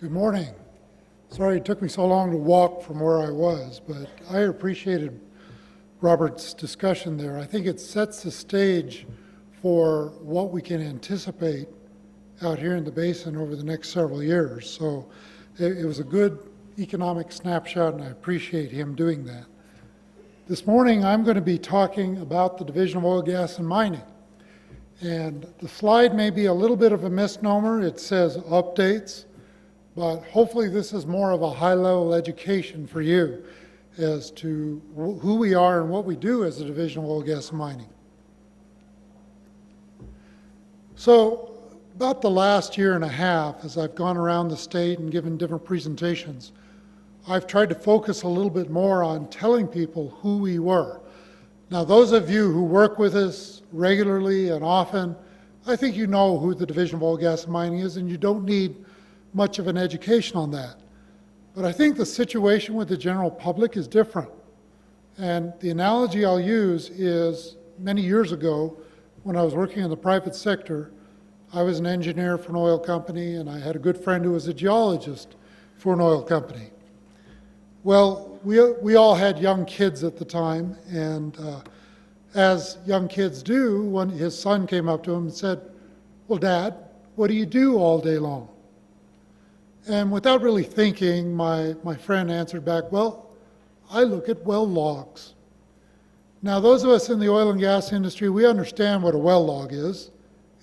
Good morning. Sorry it took me so long to walk from where I was, but I appreciated Robert's discussion there. I think it sets the stage for what we can anticipate out here in the basin over the next several years. So it was a good economic snapshot, and I appreciate him doing that. This morning, I'm going to be talking about the Division of Oil, Gas, and Mining. And the slide may be a little bit of a misnomer. It says updates, but hopefully this is more of a high-level education for you as to who we are and what we do as the Division of Oil, Gas, and Mining. So about the last year and a half, as I've gone around the state and given different presentations, I've tried to focus a little bit more on telling people who we were. Now, those of you who work with us regularly and often, I think you know who the Division of Oil, Gas, and Mining is, and you don't need much of an education on that. But I think the situation with the general public is different. And the analogy I'll use is many years ago, when I was working in the private sector, I was an engineer for an oil company, and I had a good friend who was a geologist for an oil company. Well, we all had young kids at the time, and as young kids do, when his son came up to him and said, "Well, Dad, what do you do all day long?" And without really thinking, my friend answered back, "Well, I look at well logs." Now, those of us in the oil and gas industry, we understand what a well log is.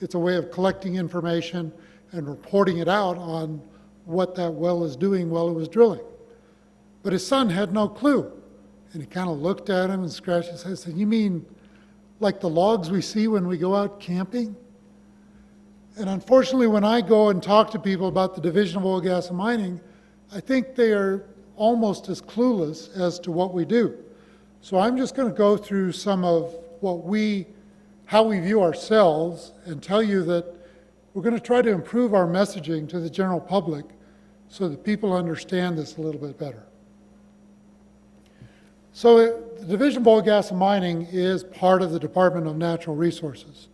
It's a way of collecting information and reporting it out on what that well is doing while it was drilling. But his son had no clue. And he kind of looked at him and scratched his head and said, "You mean like the logs we see when we go out camping?" And unfortunately, when I go and talk to people about the Division of Oil, Gas, and Mining, I think they are almost as clueless as to what we do. So I'm just going to go through some of how we view ourselves and tell you that we're going to try to improve our messaging to the general public so that people understand this a little bit better. So the Division of Oil, Gas, and Mining is part of the Department of Natural Resources.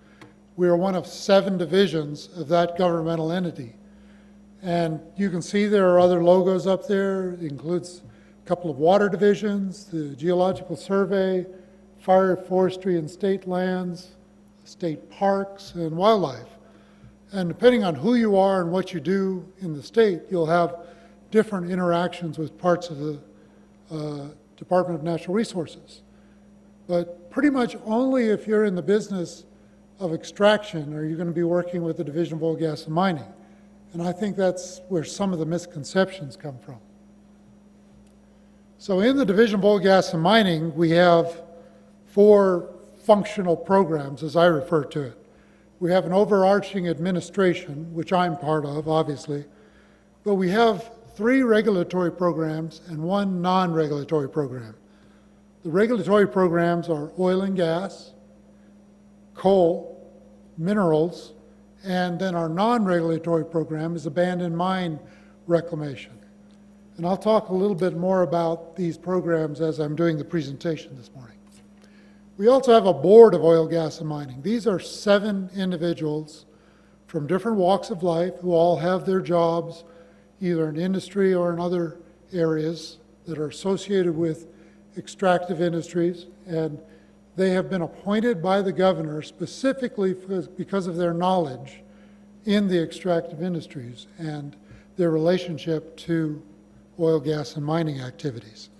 We are one of 7 divisions of that governmental entity. And you can see there are other logos up there. It includes a couple of water divisions, the Geological Survey, Fire, Forestry, and State Lands, state parks, and wildlife. And depending on who you are and what you do in the state, you'll have different interactions with parts of the Department of Natural Resources. But pretty much only if you're in the business of extraction are you going to be working with the Division of Oil, Gas, and Mining. And I think that's where some of the misconceptions come from. So in the Division of Oil, Gas, and Mining, we have 4 functional programs, as I refer to it. We have an overarching administration, which I'm part of, obviously, but we have 3 regulatory programs and 1 non-regulatory program. The regulatory programs are oil and gas, coal, minerals, and then our non-regulatory program is abandoned mine reclamation. And I'll talk a little bit more about these programs as I'm doing the presentation this morning. We also have a board of oil, gas, and mining. These are 7 individuals from different walks of life who all have their jobs either in industry or in other areas that are associated with extractive industries, and they have been appointed by the governor specifically because of their knowledge in the extractive industries and their relationship to oil, gas, and mining activities.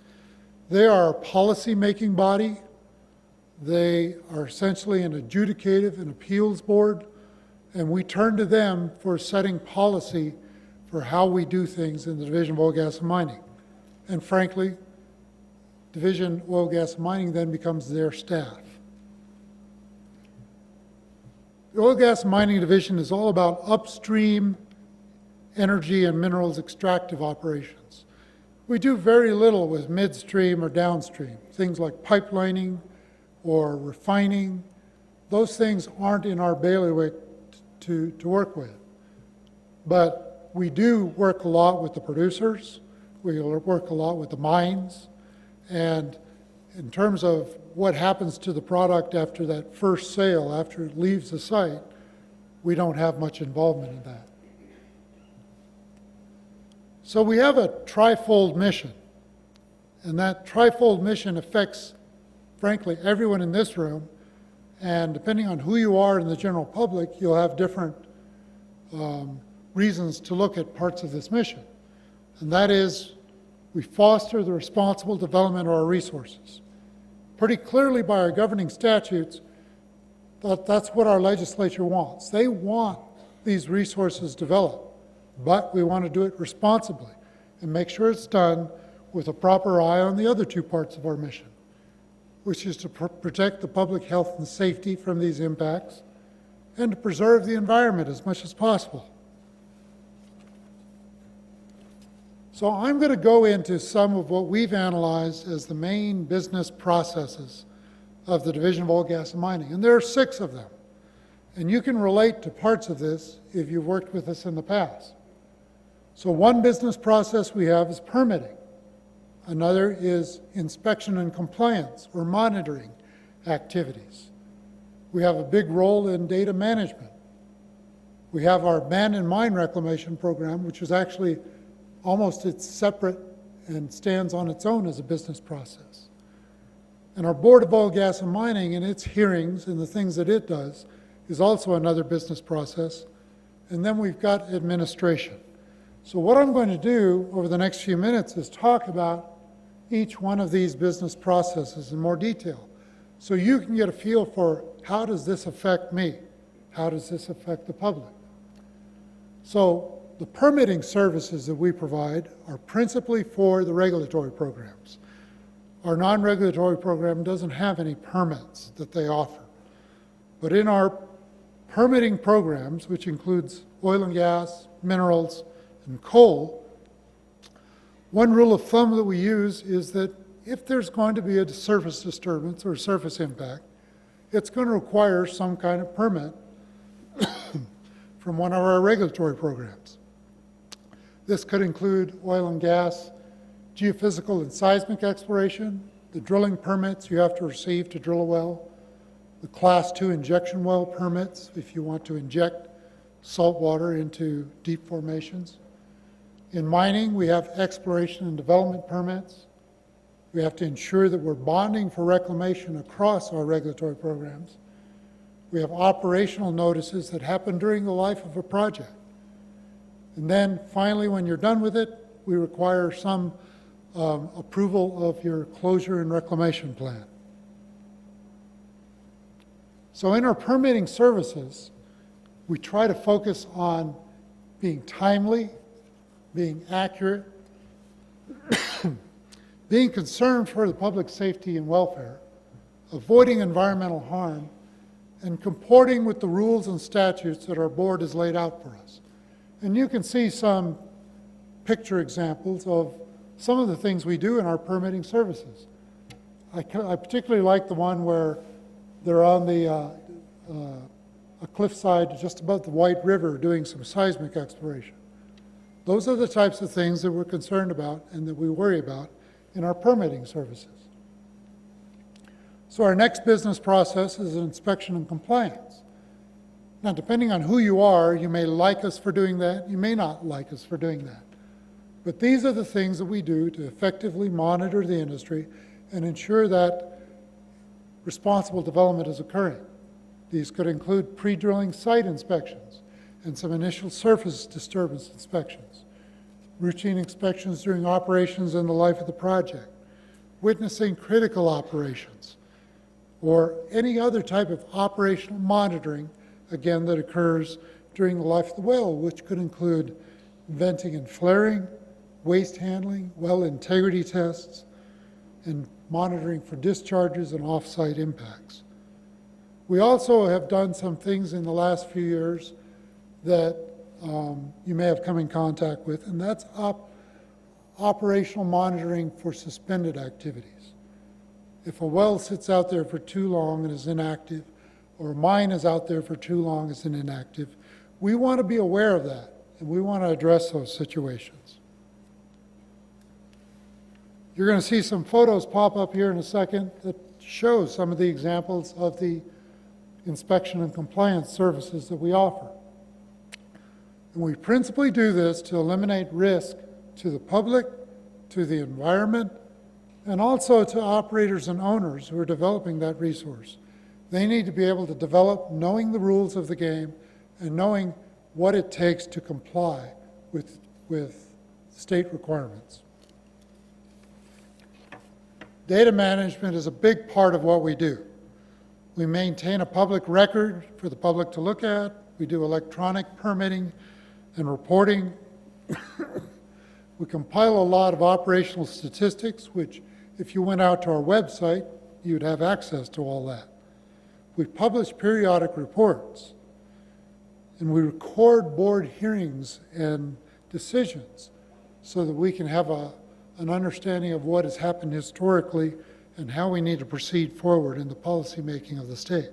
They are a policy-making body. They are essentially an adjudicative and appeals board, and we turn to them for setting policy for how we do things in the Division of Oil, Gas, and Mining. And frankly, Division of Oil, Gas, and Mining then becomes their staff. The Oil, Gas, and Mining Division is all about upstream energy and minerals extractive operations. We do very little with midstream or downstream, things like pipelining or refining. Those things aren't in our bailiwick to work with. But we do work a lot with the producers. We work a lot with the mines. And in terms of what happens to the product after that first sale, after it leaves the site, we don't have much involvement in that. So we have a trifold mission, and that trifold mission affects, frankly, everyone in this room, and depending on who you are in the general public, you'll have different reasons to look at parts of this mission. And that is, we foster the responsible development of our resources. Pretty clearly by our governing statutes, that's what our legislature wants. They want these resources developed, but we want to do it responsibly and make sure it's done with a proper eye on the other two parts of our mission, which is to protect the public health and safety from these impacts and to preserve the environment as much as possible. So I'm going to go into some of what we've analyzed as the main business processes of the Division of Oil, Gas, and Mining. And there are 6 of them. And you can relate to parts of this if you've worked with us in the past. So one business process we have is permitting. Another is inspection and compliance or monitoring activities. We have a big role in data management. We have our man and mine reclamation program, which is actually almost it's separate and stands on its own as a business process. And our Board of Oil, Gas, and Mining and its hearings and the things that it does is also another business process. And then we've got administration. So what I'm going to do over the next few minutes is talk about each one of these business processes in more detail, so you can get a feel for how does this affect me? How does this affect the public? So the permitting services that we provide are principally for the regulatory programs. Our non-regulatory program doesn't have any permits that they offer. But in our permitting programs, which includes oil and gas, minerals, and coal, one rule of thumb that we use is that if there's going to be a surface disturbance or surface impact, it's going to require some kind of permit from one of our regulatory programs. This could include oil and gas, geophysical and seismic exploration, the drilling permits you have to receive to drill a well, the Class 2 injection well permits if you want to inject salt water into deep formations. In mining, we have exploration and development permits. We have to ensure that we're bonding for reclamation across our regulatory programs. We have operational notices that happen during the life of a project. And then finally, when you're done with it, we require some approval of your closure and reclamation plan. So in our permitting services, we try to focus on being timely, being accurate, being concerned for the public safety and welfare, avoiding environmental harm, and comporting with the rules and statutes that our board has laid out for us. And you can see some picture examples of some of the things we do in our permitting services. I particularly like the one where they're on a cliffside just above the White River doing some seismic exploration. Those are the types of things that we're concerned about and that we worry about in our permitting services. So our next business process is inspection and compliance. Now, depending on who you are, you may like us for doing that, you may not like us for doing that. But these are the things that we do to effectively monitor the industry and ensure that responsible development is occurring. These could include pre-drilling site inspections and some initial surface disturbance inspections, routine inspections during operations in the life of the project, witnessing critical operations, or any other type of operational monitoring, again, that occurs during the life of the well, which could include venting and flaring, waste handling, well integrity tests, and monitoring for discharges and off-site impacts. We also have done some things in the last few years that you may have come in contact with, and that's operational monitoring for suspended activities. If a well sits out there for too long and is inactive, or a mine is out there for too long and is inactive, we want to be aware of that, and we want to address those situations. You're going to see some photos pop up here in a second that show some of the examples of the inspection and compliance services that we offer. And we principally do this to eliminate risk to the public, to the environment, and also to operators and owners who are developing that resource. They need to be able to develop knowing the rules of the game and knowing what it takes to comply with state requirements. Data management is a big part of what we do. We maintain a public record for the public to look at. We do electronic permitting and reporting. We compile a lot of operational statistics, which if you went out to our website, you'd have access to all that. We publish periodic reports, and we record board hearings and decisions so that we can have an understanding of what has happened historically and how we need to proceed forward in the policy making of the state.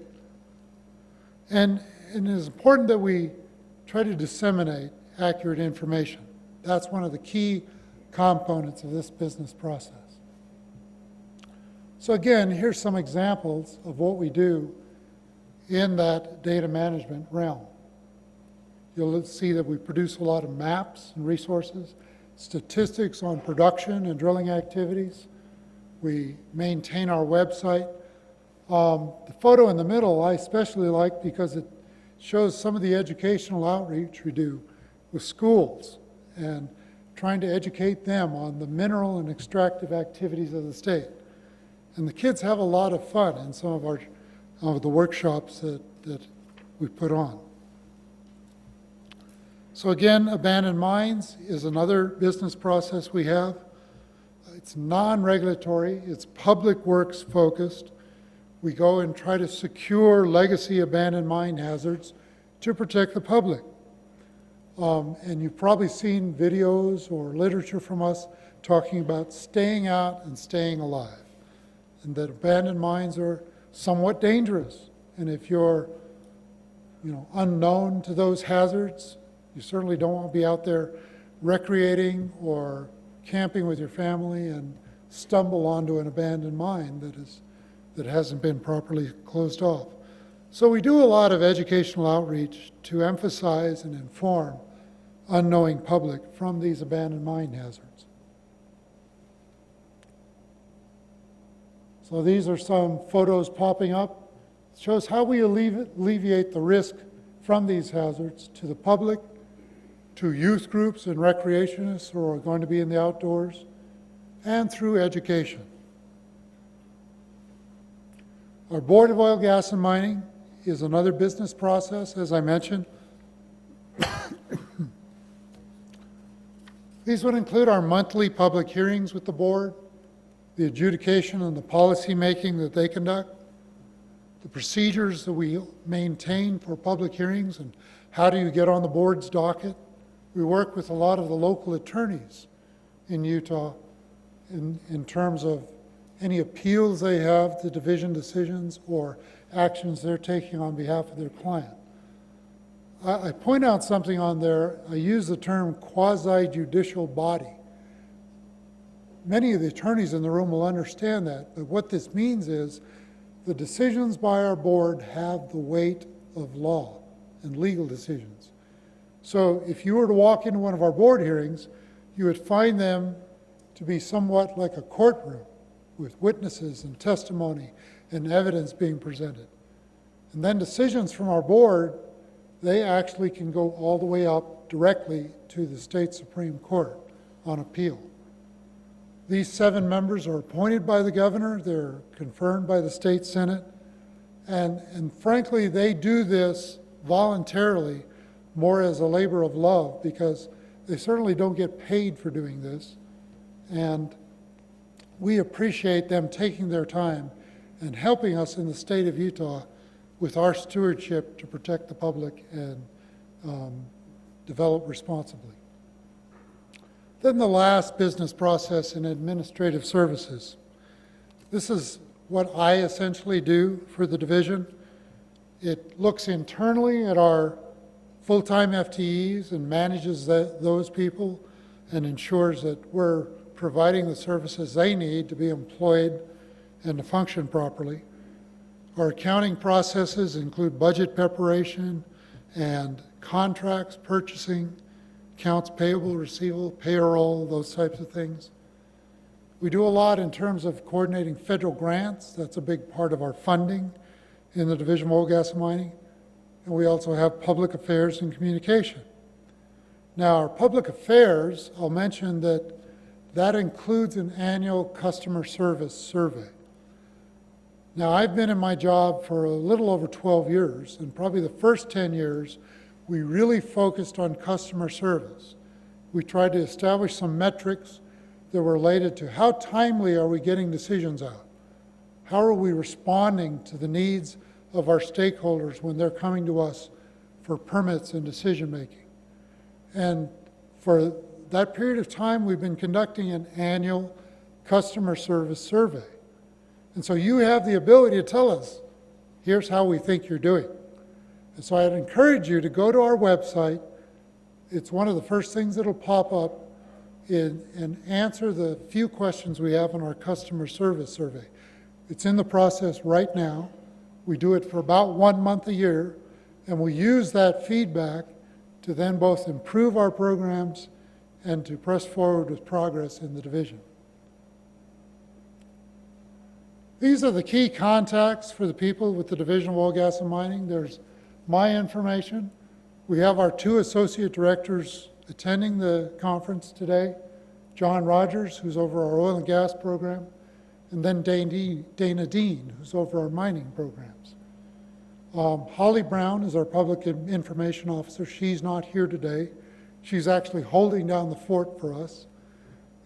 And it is important that we try to disseminate accurate information. That's one of the key components of this business process. So again, here's some examples of what we do in that data management realm. You'll see that we produce a lot of maps and resources, statistics on production and drilling activities. We maintain our website. The photo in the middle I especially like because it shows some of the educational outreach we do with schools and trying to educate them on the mineral and extractive activities of the state. And the kids have a lot of fun in some of the workshops that we put on. So again, abandoned mines is another business process we have. It's non-regulatory, it's public works focused. We go and try to secure legacy abandoned mine hazards to protect the public. And you've probably seen videos or literature from us talking about staying out and staying alive, and that abandoned mines are somewhat dangerous. And if you're unknown to those hazards, you certainly don't want to be out there recreating or camping with your family and stumble onto an abandoned mine that hasn't been properly closed off. So we do a lot of educational outreach to emphasize and inform unknowing public from these abandoned mine hazards. So these are some photos popping up. It shows how we alleviate the risk from these hazards to the public, to youth groups and recreationists who are going to be in the outdoors, and through education. Our Board of Oil, Gas, and Mining is another business process, as I mentioned. These would include our monthly public hearings with the board, the adjudication and the policy making that they conduct, the procedures that we maintain for public hearings, and how do you get on the board's docket. We work with a lot of the local attorneys in Utah in terms of any appeals they have to division decisions or actions they're taking on behalf of their client. I point out something on there. I use the term quasi-judicial body. Many of the attorneys in the room will understand that, but what this means is the decisions by our board have the weight of law and legal decisions. So if you were to walk into one of our board hearings, you would find them to be somewhat like a courtroom with witnesses and testimony and evidence being presented. And then decisions from our board, they actually can go all the way up directly to the state Supreme Court on appeal. These 7 members are appointed by the governor, they're confirmed by the state senate, and frankly, they do this voluntarily more as a labor of love because they certainly don't get paid for doing this. And we appreciate them taking their time and helping us in the state of Utah with our stewardship to protect the public and develop responsibly. Then the last business process in administrative services. This is what I essentially do for the division. It looks internally at our full-time FTEs and manages those people and ensures that we're providing the services they need to be employed and to function properly. Our accounting processes include budget preparation and contracts, purchasing, accounts payable, receivable, payroll, those types of things. We do a lot in terms of coordinating federal grants. That's a big part of our funding in the Division of Oil, Gas, and Mining. And we also have public affairs and communication. Now, our public affairs, I'll mention that includes an annual customer service survey. Now, I've been in my job for a little over 12 years, and probably the first 10 years, we really focused on customer service. We tried to establish some metrics that were related to how timely are we getting decisions out? How are we responding to the needs of our stakeholders when they're coming to us for permits and decision making? And for that period of time, we've been conducting an annual customer service survey. And so you have the ability to tell us, here's how we think you're doing. And so I'd encourage you to go to our website. It's one of the first things that'll pop up and answer the few questions we have in our customer service survey. It's in the process right now. We do it for about 1 month a year, and we use that feedback to then both improve our programs and to press forward with progress in the division. These are the key contacts for the people with the Division of Oil, Gas, and Mining. There's my information. We have our 2 associate directors attending the conference today, John Rogers, who's over our oil and gas program, and then Dana Dean, who's over our mining programs. Holly Brown is our public information officer. She's not here today. She's actually holding down the fort for us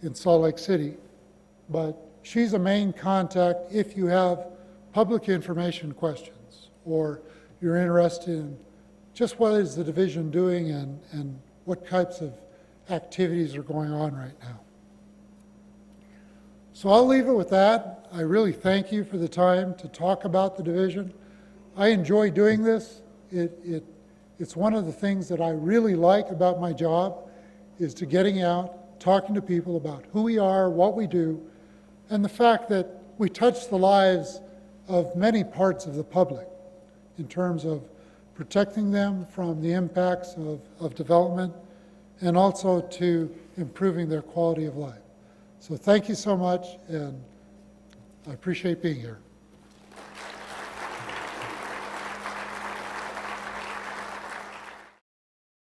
in Salt Lake City. But she's a main contact if you have public information questions or you're interested in just what is the division doing and what types of activities are going on right now. So I'll leave it with that. I really thank you for the time to talk about the division. I enjoy doing this. It's one of the things that I really like about my job is to getting out, talking to people about who we are, what we do, and the fact that we touch the lives of many parts of the public in terms of protecting them from the impacts of development and also to improving their quality of life. So thank you so much, and I appreciate being here.